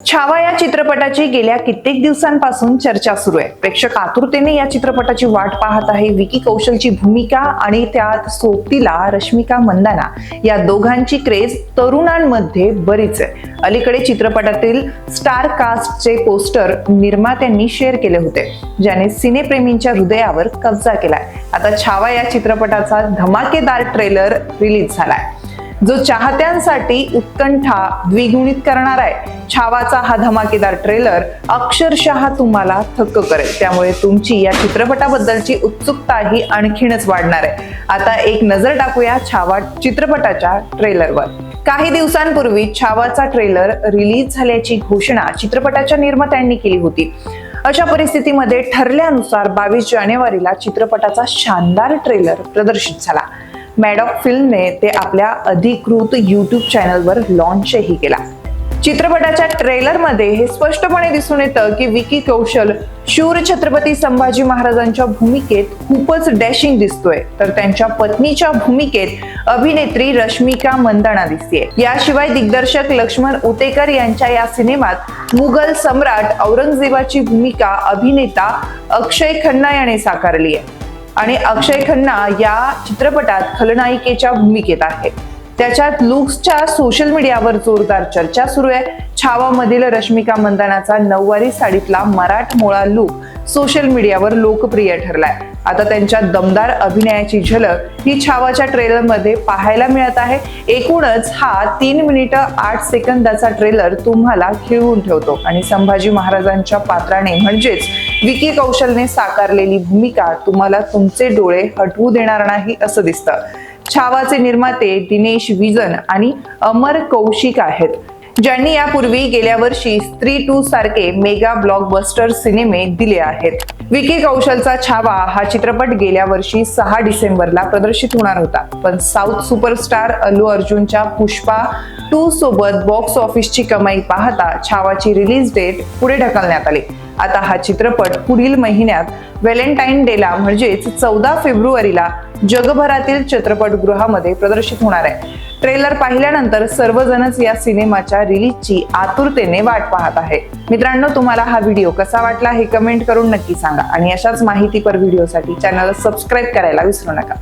छावा या चित्रपटाची गेल्या कित्येक दिवसांपासून चर्चा सुरू आहे। प्रेक्षक आतुरतेने या चित्रपटाची वाट पाहत आहे। विकी कौशलची भूमिका आणि त्यात सोबतीला रश्मिका मंदाना या दोघांची क्रेज तरुणांमध्ये बरीच आहे। अलीकडे चित्रपटातील स्टार कास्टचे पोस्टर निर्मात्यांनी शेअर केले होते, ज्याने सिनेप्रेमींच्या हृदयावर कब्जा केलाय। आता छावा या चित्रपटाचा धमाकेदार ट्रेलर रिलीज झालाय, जो चाहत्यांसाठी उत्कंठा द्विगुणित करणार आहे। छावाचा हा धमाकेदार ट्रेलर अक्षरशः तुम्हाला थक्क करेल, त्यामुळे तुमची या चित्रपटाबद्दलची उत्सुकताही आणखीनच वाढणार आहे। आता एक नजर टाकूया छावा चित्रपटाच्या ट्रेलरवर। काही दिवसांपूर्वी छावाचा ट्रेलर रिलीज झाल्याची घोषणा चित्रपटाच्या निर्मात्यांनी केली होती। अशा परिस्थितीमध्ये ठरल्यानुसार 22 जानेवारीला चित्रपटाचा शानदार ट्रेलर प्रदर्शित झाला। मॅडॉक फिल्मने ते आपल्या अधिकृत YouTube चॅनलवर लॉन्चही केला। चित्रपटाच्या ट्रेलरमध्ये हे स्पष्टपणे दिसून येतं की विकी कौशल शूर छत्रपती संभाजी महाराजांच्या भूमिकेत खूपच डॅशिंग दिसतोय, तर त्यांच्या पत्नीच्या भूमिकेत अभिनेत्री रश्मिका मंदाना दिसतेय। याशिवाय दिग्दर्शक लक्ष्मण उतेकर यांच्या या सिनेमात मुघल सम्राट औरंगजेबाची भूमिका अभिनेता अक्षय खन्ना याने साकारली आहे आणि अक्षय खन्ना या चित्रपटात खलनायिकेच्या भूमिकेत आहे। त्याच्यात लुक्सच्या सोशल मीडियावर जोरदार चर्चा सुरू आहे। छावामधील रश्मिका मंदानाचा नऊवारी साडीतला मराठमोळा लुक सोशल मीडियावर लोकप्रिय ठरलाय। आता त्यांच्या दमदार अभिनयाची झलक ही छावाच्या ट्रेलरमध्ये पाहायला मिळत आहे। एकूणच हा 3 मिनिटं 8 सेकंदाचा ट्रेलर तुम्हाला खिळवून ठेवतो आणि संभाजी महाराजांच्या पात्राने म्हणजेच विकी कौशलने साकारलेली भूमिका तुम्हाला तुमचे डोळे हटवू देणार नाही असं दिसतं। छावाचे निर्माते दिनेश विजन आणि अमर कौशिक आहेत, ज्यांनी यापूर्वी गेल्या वर्षी स्त्री 2 सारखे मेगा ब्लॉकबस्टर सिनेमे दिले आहेत। विकी कौशलचा छावा हा चित्रपट गेल्या वर्षी 6 डिसेंबरला प्रदर्शित होणार होता, पण साऊथ सुपरस्टार अल्लू अर्जुनच्या पुष्पा 2 सोबत बॉक्स ऑफिसची कमाई पाहता छावाची रिलीज डेट पुढे ढकलण्यात आली। आता हा चित्रपट पुढील महिन्यात व्हॅलेंटाईन डेला म्हणजेच 14 फेब्रुवारीला जगभरातील चित्रपटगृहामध्ये प्रदर्शित होणार आहे। ट्रेलर पाहिल्यानंतर सर्वजणच या सिनेमाच्या रिलीजची आतुरतेने वाट पाहत आहे। मित्रांनो, तुम्हाला हा व्हिडिओ कसा वाटला हे कमेंट करून नक्की सांगा आणि अशाच माहितीपर व्हिडिओसाठी चॅनलला सबस्क्राईब करायला विसरू नका।